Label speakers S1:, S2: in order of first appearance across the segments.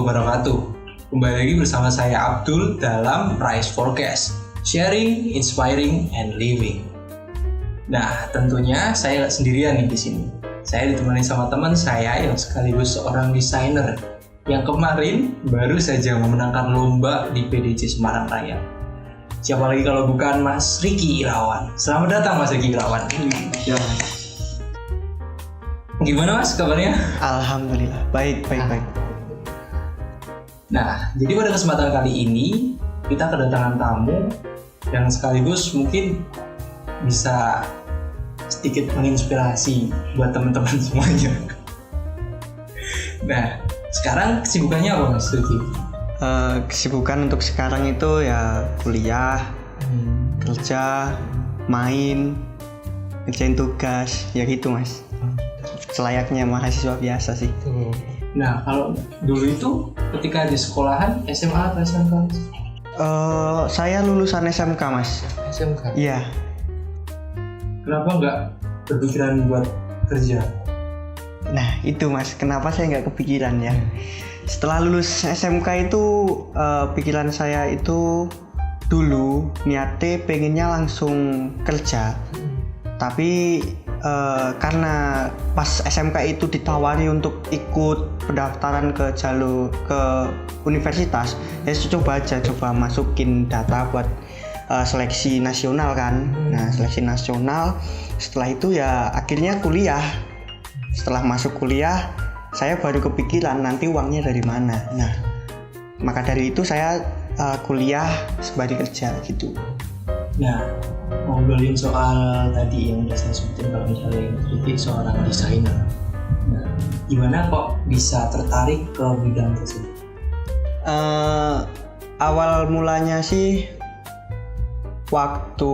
S1: wabarakatuh. Kembali lagi bersama saya Abdul dalam Rise Forecast, sharing, inspiring, and living. Nah, tentunya saya nggak sendirian nih di sini. Saya ditemani sama teman saya yang sekaligus seorang desainer yang kemarin baru saja memenangkan lomba di PDC Semarang Raya. Siapa lagi kalau bukan Mas Riki Irawan. Selamat datang Mas Riki Irawan.
S2: Ya.
S1: Gimana Mas kabarnya?
S2: Alhamdulillah, baik.
S1: Nah, jadi pada kesempatan kali ini kita kedatangan tamu yang sekaligus mungkin bisa sedikit menginspirasi buat teman-teman semuanya. Nah, sekarang kesibukannya apa Mas Riki?
S2: Kesibukan untuk sekarang itu ya kuliah, kerja, main, ngerjain tugas, ya gitu Mas. Selayaknya mahasiswa biasa sih.
S1: Nah, kalau dulu itu ketika di sekolahan SMA atau SMK?
S2: Saya lulusan SMK Mas.
S1: SMK?
S2: Iya.
S1: Kenapa nggak berpikiran buat kerja?
S2: Nah itu Mas, kenapa saya nggak kepikiran ya. Setelah lulus SMK itu pikiran saya itu dulu niatnya pengennya langsung kerja. Tapi karena pas SMK itu ditawari untuk ikut pendaftaran ke jalur ke universitas, ya coba masukin data buat seleksi nasional kan. Nah seleksi nasional, setelah itu ya akhirnya kuliah. Setelah masuk kuliah, saya baru kepikiran nanti uangnya dari mana. Nah maka dari itu saya kuliah sembari kerja gitu.
S1: Nah, ngobrolin soal tadi yang udah saya sebutin kalau misalnya Riki seorang desainer. Nah, gimana kok bisa tertarik ke bidang tersebut?
S2: Awal mulanya sih waktu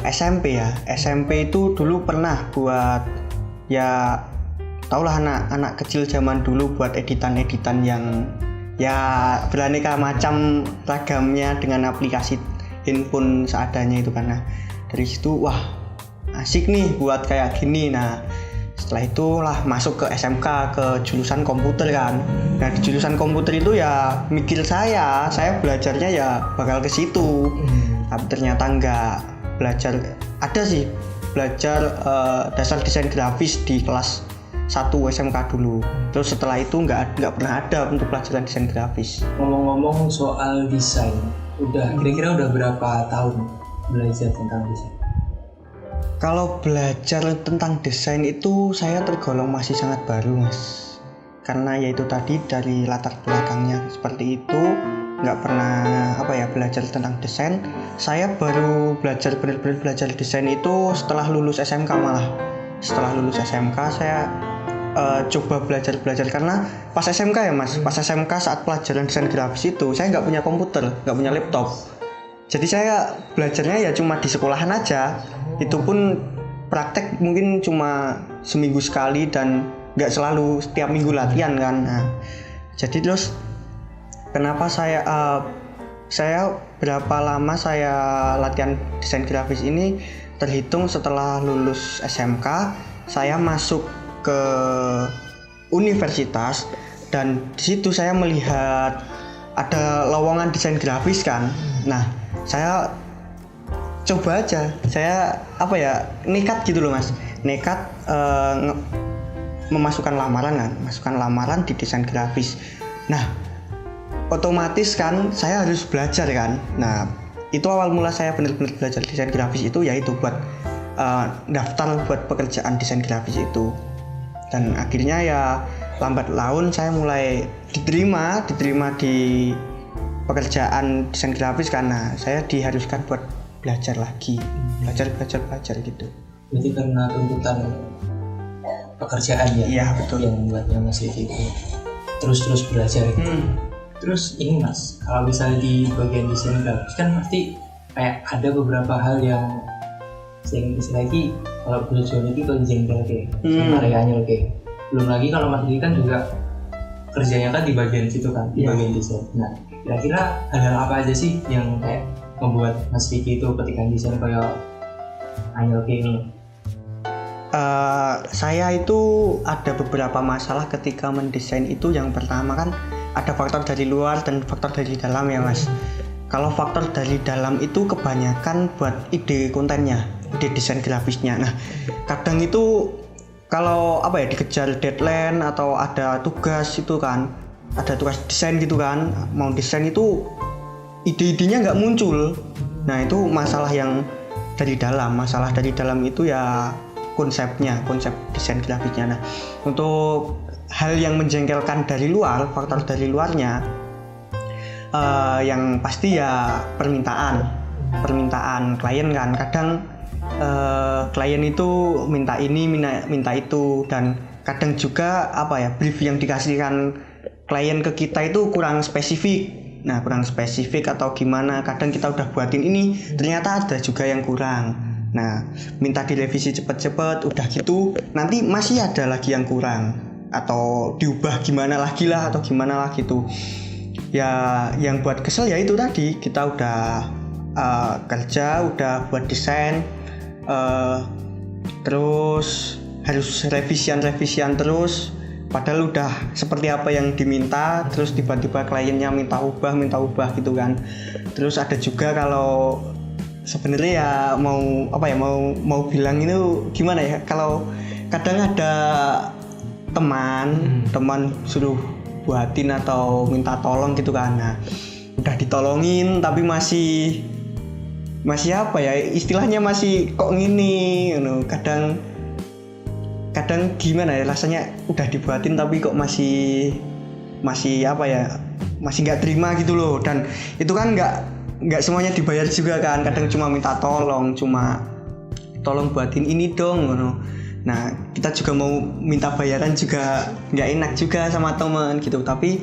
S2: SMP ya. SMP itu dulu pernah buat, ya taulah anak kecil zaman dulu buat editan yang ya beraneka macam ragamnya dengan aplikasi handphone seadanya itu. Karena dari situ wah asik nih buat kayak gini. Nah setelah itulah masuk ke SMK ke jurusan komputer kan. Nah di jurusan komputer itu ya mikir saya belajarnya ya bakal ke situ. Tapi ternyata enggak. Belajar dasar desain grafis di kelas 1 SMK dulu. Terus setelah itu nggak pernah ada untuk pelajaran desain grafis.
S1: Ngomong-ngomong soal desain, kira-kira udah berapa tahun belajar tentang desain?
S2: Kalau belajar tentang desain itu saya tergolong masih sangat baru Mas. Karena yaitu tadi dari latar belakangnya seperti itu, nggak pernah belajar tentang desain. Saya baru benar-benar belajar desain itu setelah lulus SMK malah. Setelah lulus SMK saya coba belajar karena pas SMK ya Mas, pas SMK saat pelajaran desain grafis itu saya nggak punya komputer, nggak punya laptop. Jadi saya belajarnya ya cuma di sekolahan aja. Itu pun praktek mungkin cuma seminggu sekali dan nggak selalu setiap minggu latihan kan. Nah, jadi terus kenapa saya berapa lama saya latihan desain grafis ini terhitung setelah lulus SMK saya masuk ke universitas dan di situ saya melihat ada lowongan desain grafis kan. Nah saya coba aja, saya nekat gitu loh Mas, nekat masukkan lamaran di desain grafis. Nah otomatis kan saya harus belajar kan. Nah itu awal mula saya benar-benar belajar desain grafis itu yaitu buat daftar buat pekerjaan desain grafis itu. Dan akhirnya ya lambat laun saya mulai diterima di pekerjaan desain grafis karena saya diharuskan buat belajar lagi, belajar gitu.
S1: Berarti karena tuntutan pekerjaan ya?
S2: Iya betul.
S1: Yang membuatnya Mas Riki itu terus belajar gitu. Terus ini Mas, kalau misalnya di bagian desain grafis kan pasti kayak ada beberapa hal yang lagi kalau belajar lagi ke jengkel karyanya belum lagi kalau Mas Riki kan juga kerjanya kan di bagian situ kan, di bagian desain. Nah kira-kira hal-hal apa aja sih yang kayak membuat Mas Riki itu ketika desain kayak anyel ini?
S2: Saya itu ada beberapa masalah ketika mendesain itu. Yang pertama kan ada faktor dari luar dan faktor dari dalam ya Mas. Kalau faktor dari dalam itu kebanyakan buat ide kontennya, ide desain grafisnya. Nah, kadang itu kalau dikejar deadline atau ada tugas itu kan, ada tugas desain gitu kan, mau desain itu ide-idenya nggak muncul. Nah, itu masalah yang dari dalam. Masalah dari dalam itu ya konsep desain grafisnya. Nah, untuk hal yang menjengkelkan dari luar, faktor dari luarnya, yang pasti ya permintaan klien kan. Kadang klien itu minta ini, minta itu, dan kadang juga brief yang dikasihkan klien ke kita itu kurang spesifik. Nah, kurang spesifik atau gimana, kadang kita udah buatin ini ternyata ada juga yang kurang. Nah, minta direvisi cepet-cepet, udah gitu nanti masih ada lagi yang kurang atau diubah gimana lagi lah atau gimana lah gitu. Ya, yang buat kesel ya itu tadi, kita udah kerja, udah buat desain, terus harus revisian terus, padahal udah seperti apa yang diminta, terus tiba-tiba kliennya minta ubah gitu kan. Terus ada juga kalau sebenarnya ya mau bilang itu gimana ya, kalau kadang ada teman suruh buatin atau minta tolong gitu kan. Nah, udah ditolongin tapi masih istilahnya masih kok gini, kadang gimana ya, rasanya udah dibuatin tapi kok masih nggak terima gitu loh. Dan itu kan nggak semuanya dibayar juga kan, kadang cuma minta tolong buatin ini dong. Nah, kita juga mau minta bayaran juga nggak enak juga sama teman gitu. Tapi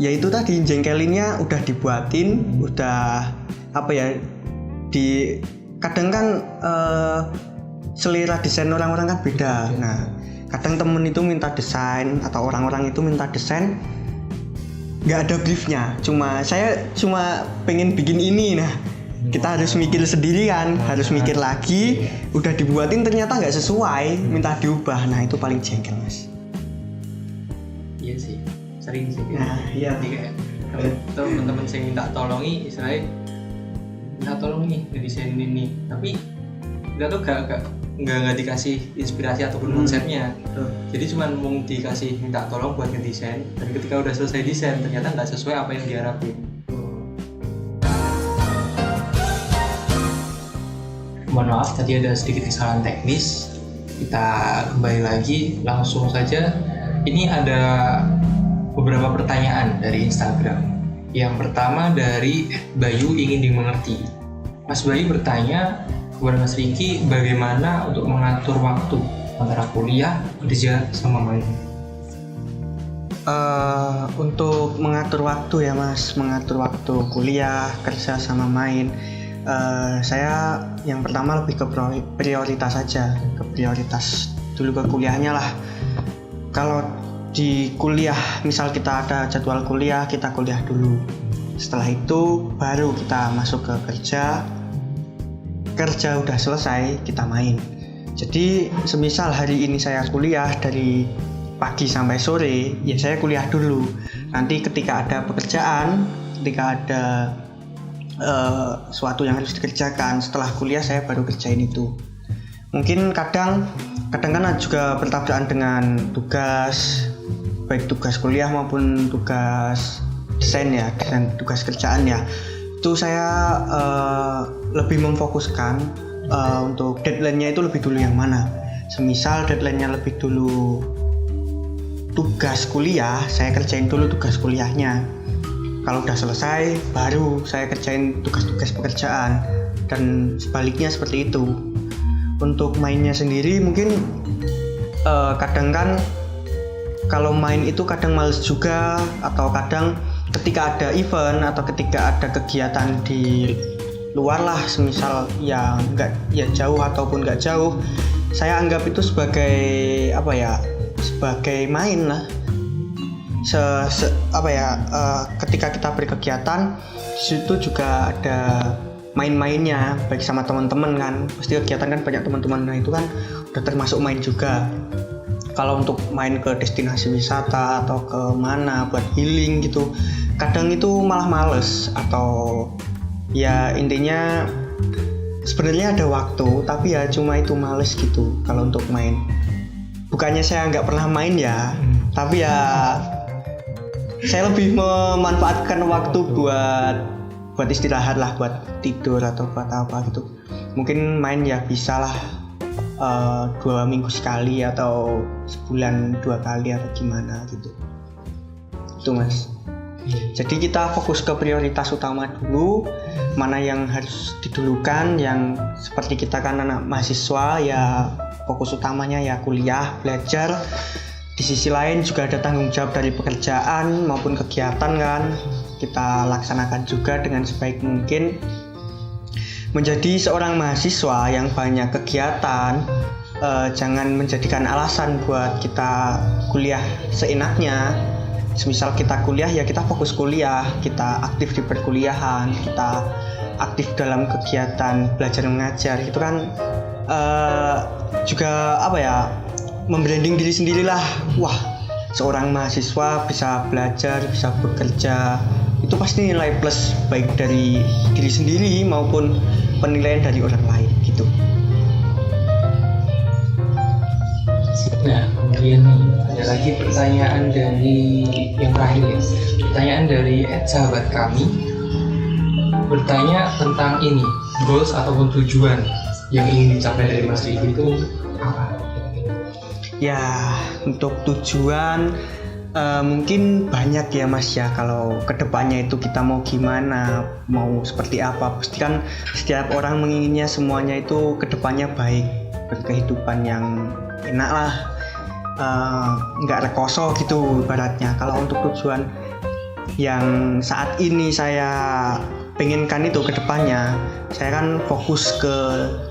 S2: ya itu tadi, jengkelinnya udah dibuatin, udah kadang kan selera desain orang-orang kan beda. Nah, kadang temen itu minta desain atau orang-orang itu minta desain nggak ada briefnya, saya cuma pengen bikin ini. Nah, kita harus mikir sendiri kan, harus mikir lagi, udah dibuatin ternyata nggak sesuai, minta diubah. Nah, itu paling jengkel Mas.
S1: Iya sih, sering sih.
S2: Nah, iya.
S1: Jadi kayak teman-teman saya minta tolongi, istilahnya minta tolong nih ngedesain ini, tapi nggak dikasih inspirasi ataupun konsepnya. Jadi cuma mau dikasih minta tolong buat ngedesain, dan ketika udah selesai desain ternyata nggak sesuai apa yang diharapin. Mohon maaf, tadi ada sedikit kesalahan teknis. Kita kembali lagi, langsung saja. Ini ada beberapa pertanyaan dari Instagram. Yang pertama dari Bayu ingin dimengerti. Mas Bayu bertanya kepada Mas Riki, bagaimana untuk mengatur waktu antara kuliah, kerja, sama main?
S2: Untuk mengatur waktu ya Mas, mengatur waktu kuliah, kerja, sama main, saya yang pertama lebih ke prioritas saja, ke prioritas dulu ke kuliahnya lah. Kalau di kuliah, misal kita ada jadwal kuliah, kita kuliah dulu. Setelah itu baru kita masuk ke kerja udah selesai, kita main. Jadi semisal hari ini saya kuliah dari pagi sampai sore, ya saya kuliah dulu. Nanti ketika ada pekerjaan, ketika ada sesuatu yang harus dikerjakan setelah kuliah, saya baru kerjain itu. Mungkin kadang kan juga bertabrakan dengan tugas, baik tugas kuliah maupun tugas desain ya, dan tugas kerjaan ya. Itu saya lebih memfokuskan untuk deadline-nya itu lebih dulu yang mana. Semisal deadline-nya lebih dulu tugas kuliah, saya kerjain dulu tugas kuliahnya. Kalau udah selesai, baru saya kerjain tugas-tugas pekerjaan, dan sebaliknya seperti itu. Untuk mainnya sendiri mungkin kadang kan kalau main itu kadang males juga, atau kadang ketika ada event atau ketika ada kegiatan di luar lah, semisal ya jauh ataupun nggak jauh, saya anggap itu sebagai sebagai main lah. Ketika kita berkegiatan, di situ juga ada main-mainnya, baik sama teman-teman kan, pasti kegiatan kan banyak teman-teman, nah itu kan udah termasuk main juga. Kalau untuk main ke destinasi wisata atau ke mana buat healing gitu, kadang itu malah males, atau ya intinya sebenarnya ada waktu tapi ya cuma itu males gitu kalau untuk main. Bukannya saya nggak pernah main ya, tapi ya saya lebih memanfaatkan waktu buat istirahat lah, buat tidur atau buat apa gitu. Mungkin main ya bisa lah 2 minggu sekali atau sebulan 2 kali atau gimana gitu. Itu mas. Jadi kita fokus ke prioritas utama dulu, mana yang harus didulukan. Yang seperti kita kan anak mahasiswa ya fokus utamanya ya kuliah, belajar. Di sisi lain juga ada tanggung jawab dari pekerjaan maupun kegiatan kan, kita laksanakan juga dengan sebaik mungkin. Menjadi seorang mahasiswa yang banyak kegiatan, jangan menjadikan alasan buat kita kuliah seenaknya. Semisal kita kuliah ya kita fokus kuliah, kita aktif di perkuliahan, kita aktif dalam kegiatan belajar mengajar, itu kan juga apa ya, membranding diri sendirilah. Wah, seorang mahasiswa bisa belajar, bisa bekerja, itu pasti nilai plus baik dari diri sendiri maupun penilaian dari orang lain gitu.
S1: Nah, kemudian ada lagi pertanyaan dari yang terakhir ya. Pertanyaan dari sahabat kami bertanya tentang ini, goals ataupun tujuan yang ingin dicapai dari Mas Riki itu apa?
S2: Ya, untuk tujuan mungkin banyak ya mas ya. Kalau kedepannya itu kita mau gimana, mau seperti apa, pasti kan setiap orang menginginnya semuanya itu kedepannya baik, berkehidupan yang enak lah, nggak rekoso gitu ibaratnya. Kalau untuk tujuan yang saat ini saya pengenkan itu kedepannya, saya kan fokus ke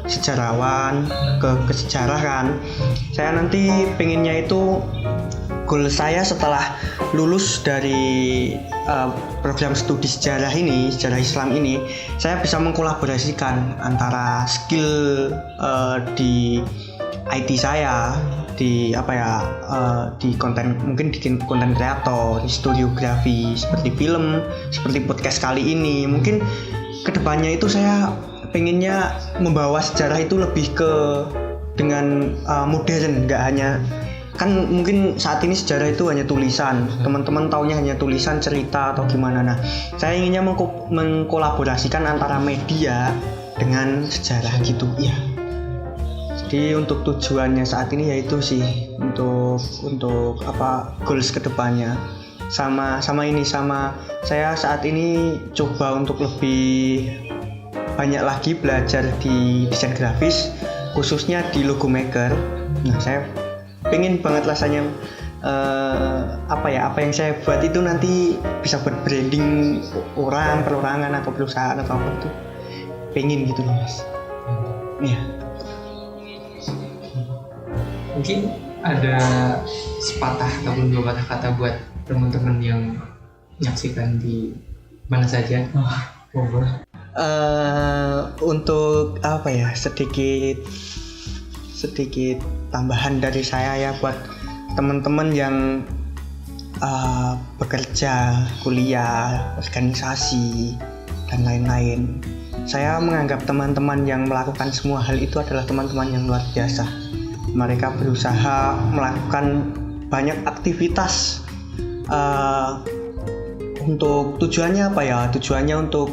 S2: sejarawan, ke sejarah kan. Saya nanti pengennya itu, goal saya setelah lulus dari program studi sejarah ini, sejarah Islam ini, saya bisa mengkolaborasikan antara skill di IT saya, di apa ya, di konten, mungkin bikin konten kreator, di studiografi seperti film, seperti podcast kali ini. Mungkin kedepannya itu saya pengennya membawa sejarah itu lebih ke dengan modern, nggak hanya kan mungkin saat ini sejarah itu hanya tulisan, teman-teman taunya hanya tulisan, cerita atau gimana. Nah, saya inginnya mengkolaborasikan antara media dengan sejarah gitu ya. Jadi untuk tujuannya saat ini yaitu sih untuk apa, goals kedepannya. Sama saya saat ini coba untuk lebih banyak lagi belajar di desain grafis, khususnya di logo maker. Nah, saya pengen banget rasanya apa yang saya buat itu nanti bisa buat branding orang, perorangan atau perusahaan atau apa itu, pengen gitu loh mas. Iya.
S1: Mungkin ada sepatah ataupun 2 patah kata buat teman-teman yang menyaksikan di mana saja.
S2: Untuk apa ya, sedikit tambahan dari saya ya buat teman-teman yang bekerja, kuliah, organisasi dan lain-lain. Saya menganggap teman-teman yang melakukan semua hal itu adalah teman-teman yang luar biasa. Mereka berusaha melakukan banyak aktivitas untuk tujuannya apa ya? Tujuannya untuk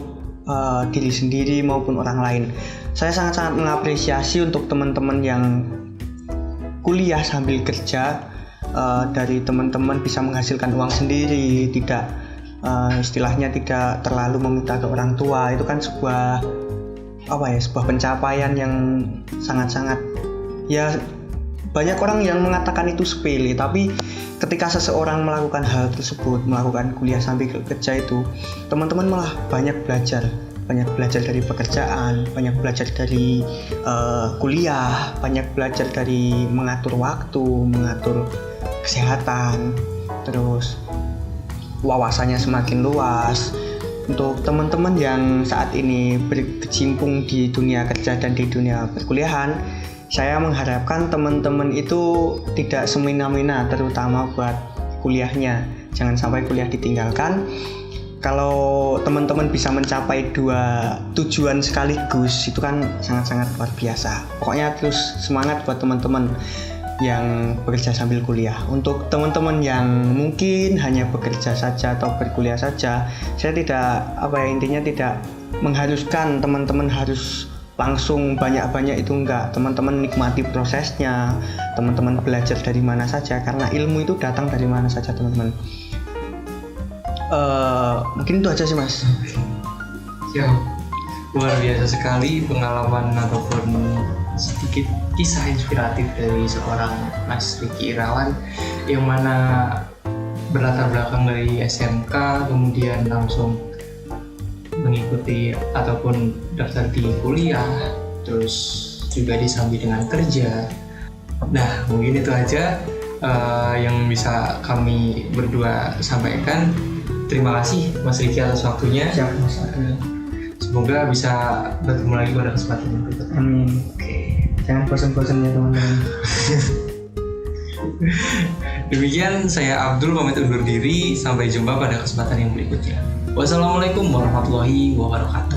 S2: diri sendiri maupun orang lain. Saya sangat-sangat mengapresiasi untuk teman-teman yang kuliah sambil kerja, dari teman-teman bisa menghasilkan uang sendiri, tidak istilahnya tidak terlalu meminta ke orang tua. Itu kan sebuah pencapaian yang sangat-sangat, ya banyak orang yang mengatakan itu sepele, tapi ketika seseorang melakukan hal tersebut, melakukan kuliah sambil kerja itu, teman-teman malah banyak belajar dari pekerjaan, banyak belajar dari kuliah, banyak belajar dari mengatur waktu, mengatur kesehatan, terus wawasannya semakin luas, Untuk teman-teman yang saat ini berkecimpung di dunia kerja dan di dunia perkuliahan, saya mengharapkan teman-teman itu tidak semena-mena, terutama buat kuliahnya. Jangan sampai kuliah ditinggalkan. Kalau teman-teman bisa mencapai 2 tujuan sekaligus, itu kan sangat-sangat luar biasa. Pokoknya terus semangat buat teman-teman yang bekerja sambil kuliah. Untuk teman-teman yang mungkin hanya bekerja saja atau berkuliah saja, saya intinya tidak mengharuskan teman-teman harus langsung banyak-banyak, itu enggak. Teman-teman nikmati prosesnya, teman-teman belajar dari mana saja, karena ilmu itu datang dari mana saja teman-teman. Mungkin itu aja sih Mas.
S1: Ya, luar biasa sekali pengalaman ataupun sedikit kisah inspiratif dari seorang Mas Ricky Irawan yang mana berlatar belakang dari SMK kemudian langsung mengikuti ataupun daftar di kuliah, terus juga disambi dengan kerja. Nah, mungkin itu aja yang bisa kami berdua sampaikan. Terima kasih Mas Ricky atas waktunya.
S2: Siap Mas.
S1: Semoga bisa bertemu lagi pada kesempatan berikutnya.
S2: Amin.
S1: Oke.
S2: Jangan bosan-bosan ya teman-teman.
S1: Demikian saya Abdul pamit undur diri. Sampai jumpa pada kesempatan yang berikutnya. Wassalamualaikum warahmatullahi wabarakatuh.